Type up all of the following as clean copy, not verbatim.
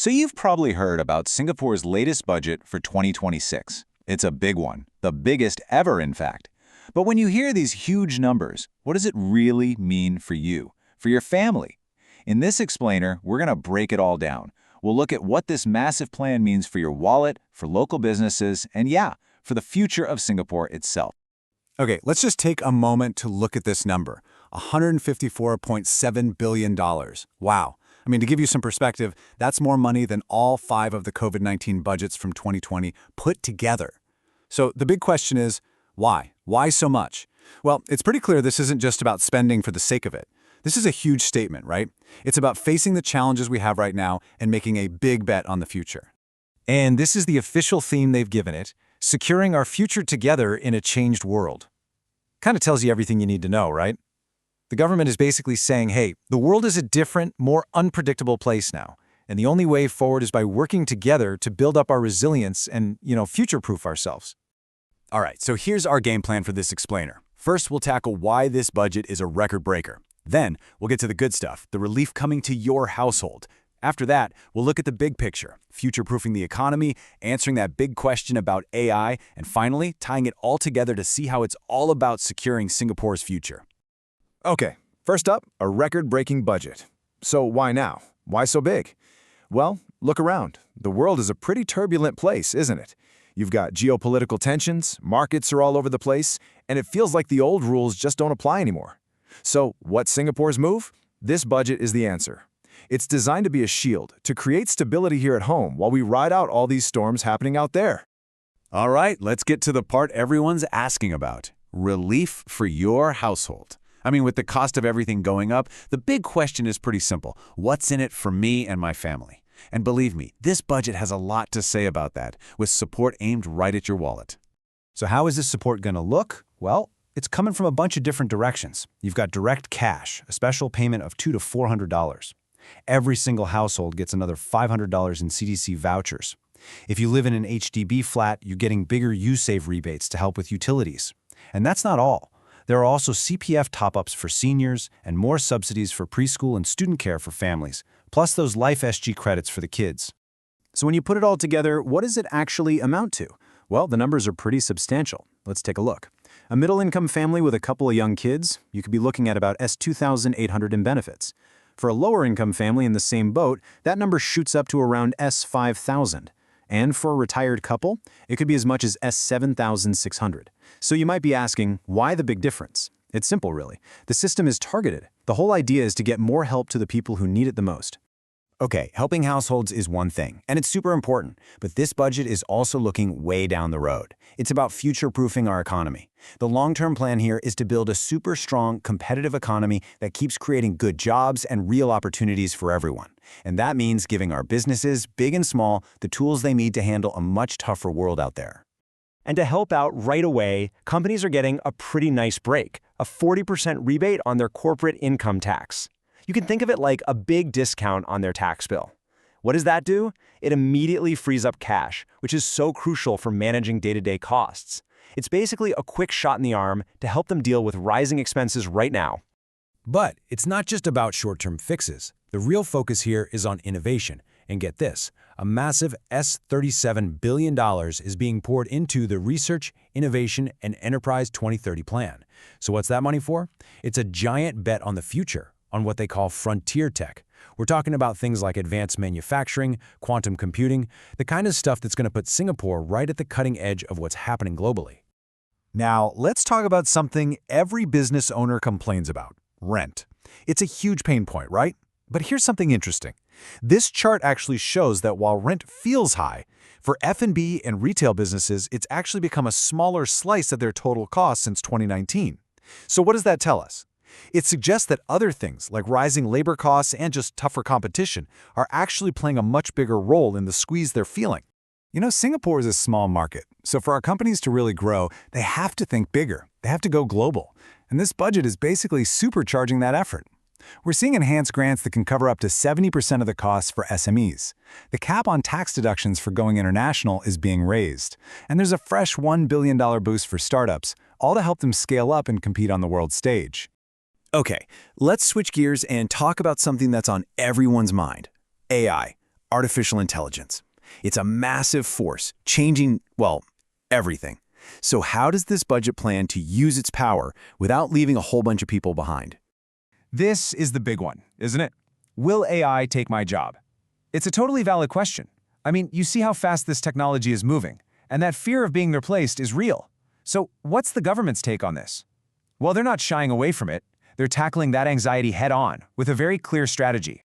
So you've probably heard about Singapore's latest budget for 2026. It's a big one, the biggest ever, in fact. But when you hear these huge numbers, what does it really mean for you, for your family? In this explainer, we're going to break it all down. We'll look at what this massive plan means for your wallet, for local businesses, and yeah, for the future of Singapore itself. Okay, let's just take a moment to look at this number, $154.7 billion. Wow. I mean, to give you some perspective, that's more money than all 5 of the COVID-19 budgets from 2020 put together. So the big question is, why? Why so much? Well, it's pretty clear this isn't just about spending for the sake of it. This is a huge statement, right? It's about facing the challenges we have right now and making a big bet on the future. And this is the official theme they've given it, securing our future together in a changed world. Kind of tells you everything you need to know, right? The government is basically saying, hey, the world is a different, more unpredictable place now, and the only way forward is by working together to build up our resilience and, future-proof ourselves. All right, so here's our game plan for this explainer. First, we'll tackle why this budget is a record breaker. Then, we'll get to the good stuff, the relief coming to your household. After that, we'll look at the big picture, future-proofing the economy, answering that big question about AI, and finally, tying it all together to see how it's all about securing Singapore's future. Okay, first up, a record-breaking budget. So why now? Why so big? Well, look around. The world is a pretty turbulent place, isn't it? You've got geopolitical tensions, markets are all over the place, and it feels like the old rules just don't apply anymore. So, what's Singapore's move? This budget is the answer. It's designed to be a shield, to create stability here at home while we ride out all these storms happening out there. All right, let's get to the part everyone's asking about. Relief for your household. I mean, with the cost of everything going up, the big question is pretty simple. What's in it for me and my family? And believe me, this budget has a lot to say about that, with support aimed right at your wallet. So how is this support going to look? Well, it's coming from a bunch of different directions. You've got direct cash, a special payment of $200 to $400. Every single household gets another $500 in CDC vouchers. If you live in an HDB flat, you're getting bigger U-Save rebates to help with utilities. And that's not all. There are also CPF top-ups for seniors and more subsidies for preschool and student care for families, plus those Life SG credits for the kids. So when you put it all together, what does it actually amount to? Well, the numbers are pretty substantial. Let's take a look. A middle-income family with a couple of young kids, you could be looking at about $2,800 in benefits. For a lower-income family in the same boat, that number shoots up to around $5,000. And for a retired couple, it could be as much as $7,600. So you might be asking, why the big difference? It's simple, really. The system is targeted. The whole idea is to get more help to the people who need it the most. Okay, helping households is one thing, and it's super important, but this budget is also looking way down the road. It's about future-proofing our economy. The long-term plan here is to build a super strong, competitive economy that keeps creating good jobs and real opportunities for everyone. And that means giving our businesses, big and small, the tools they need to handle a much tougher world out there. And to help out right away, companies are getting a pretty nice break, a 40% rebate on their corporate income tax. You can think of it like a big discount on their tax bill. What does that do? It immediately frees up cash, which is so crucial for managing day-to-day costs. It's basically a quick shot in the arm to help them deal with rising expenses right now. But it's not just about short-term fixes. The real focus here is on innovation. And get this, a massive $37 billion is being poured into the Research, Innovation, and Enterprise 2030 plan. So what's that money for? It's a giant bet on the future, on what they call frontier tech. We're talking about things like advanced manufacturing, quantum computing, the kind of stuff that's going to put Singapore right at the cutting edge of what's happening globally. Now, let's talk about something every business owner complains about: rent. It's a huge pain point, right? But here's something interesting. This chart actually shows that while rent feels high, for F&B and retail businesses, it's actually become a smaller slice of their total cost since 2019. So what does that tell us? It suggests that other things, like rising labor costs and just tougher competition, are actually playing a much bigger role in the squeeze they're feeling. You know, Singapore is a small market, so for our companies to really grow, they have to think bigger. They have to go global. And this budget is basically supercharging that effort. We're seeing enhanced grants that can cover up to 70% of the costs for SMEs. The cap on tax deductions for going international is being raised. And there's a fresh $1 billion boost for startups, all to help them scale up and compete on the world stage. Okay, let's switch gears and talk about something that's on everyone's mind: AI. artificial intelligence. It's a massive force, changing, well, everything. So how does this budget plan to use its power without leaving a whole bunch of people behind? This is the big one, isn't it? Will AI take my job? It's a totally valid question. I mean, you see how fast this technology is moving, and that fear of being replaced is real. So what's the government's take on this? Well, they're not shying away from it. They're tackling that anxiety head-on with a very clear strategy.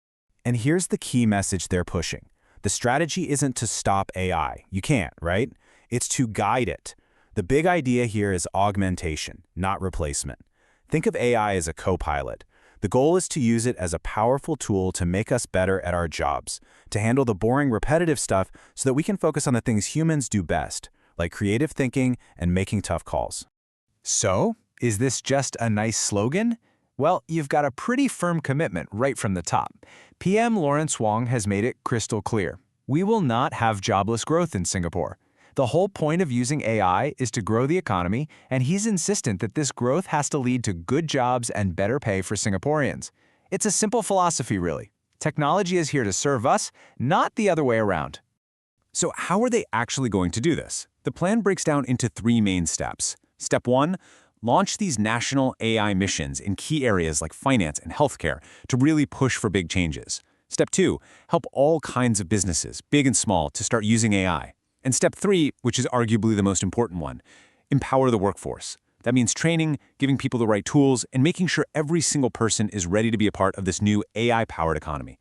And here's the key message they're pushing. The strategy isn't to stop AI. You can't, right? It's to guide it. The big idea here is augmentation, not replacement. Think of AI as a co-pilot. The goal is to use it as a powerful tool to make us better at our jobs, to handle the boring, repetitive stuff so that we can focus on the things humans do best, like creative thinking and making tough calls. So, is this just a nice slogan? Well, you've got a pretty firm commitment right from the top. PM Wong has made it crystal clear. We will not have jobless growth in Singapore. The whole point of using AI is to grow the economy, and he's insistent that this growth has to lead to good jobs and better pay for Singaporeans. It's a simple philosophy, really. Technology is here to serve us, not the other way around. So how are they actually going to do this? The plan breaks down into 3 main steps. Step 1, launch these national AI missions in key areas like finance and healthcare to really push for big changes. Step 2, help all kinds of businesses, big and small, to start using AI. And step 3, which is arguably the most important one, empower the workforce. That means training, giving people the right tools, and making sure every single person is ready to be a part of this new AI-powered economy.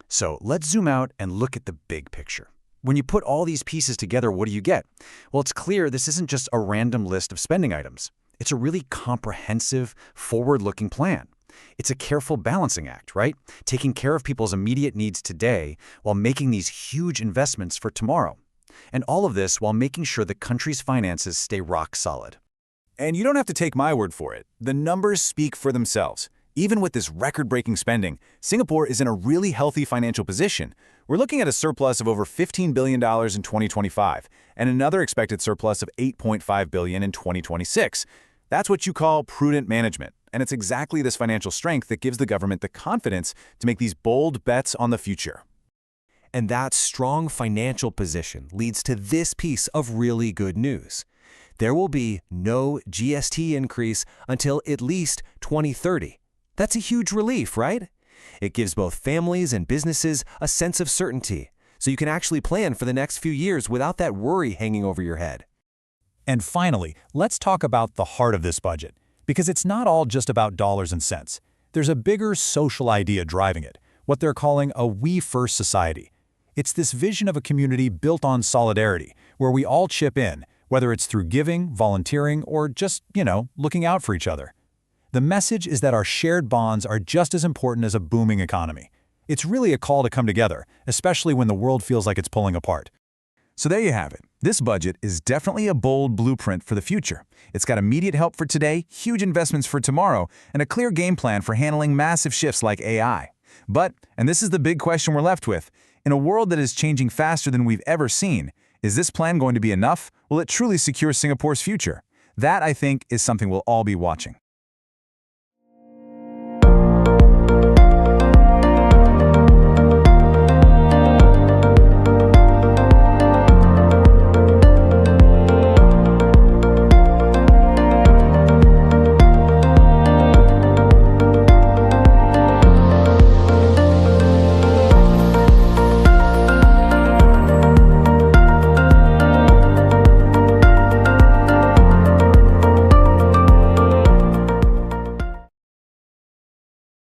So let's zoom out and look at the big picture. When you put all these pieces together, what do you get? Well, it's clear this isn't just a random list of spending items. It's a really comprehensive, forward-looking plan. It's a careful balancing act, right? Taking care of people's immediate needs today while making these huge investments for tomorrow. And all of this while making sure the country's finances stay rock solid. And you don't have to take my word for it. The numbers speak for themselves. Even with this record-breaking spending, Singapore is in a really healthy financial position. We're looking at a surplus of over $15 billion in 2025, and another expected surplus of $8.5 billion in 2026. That's what you call prudent management, and it's exactly this financial strength that gives the government the confidence to make these bold bets on the future. And that strong financial position leads to this piece of really good news. There will be no GST increase until at least 2030. That's a huge relief, right? It gives both families and businesses a sense of certainty, so you can actually plan for the next few years without that worry hanging over your head. And finally, let's talk about the heart of this budget, because it's not all just about dollars and cents. There's a bigger social idea driving it, what they're calling a we-first society. It's this vision of a community built on solidarity, where we all chip in, whether it's through giving, volunteering, or just, looking out for each other. The message is that our shared bonds are just as important as a booming economy. It's really a call to come together, especially when the world feels like it's pulling apart. So there you have it. This budget is definitely a bold blueprint for the future. It's got immediate help for today, huge investments for tomorrow, and a clear game plan for handling massive shifts like AI. But, and this is the big question we're left with, in a world that is changing faster than we've ever seen, is this plan going to be enough? Will it truly secure Singapore's future? That, I think, is something we'll all be watching.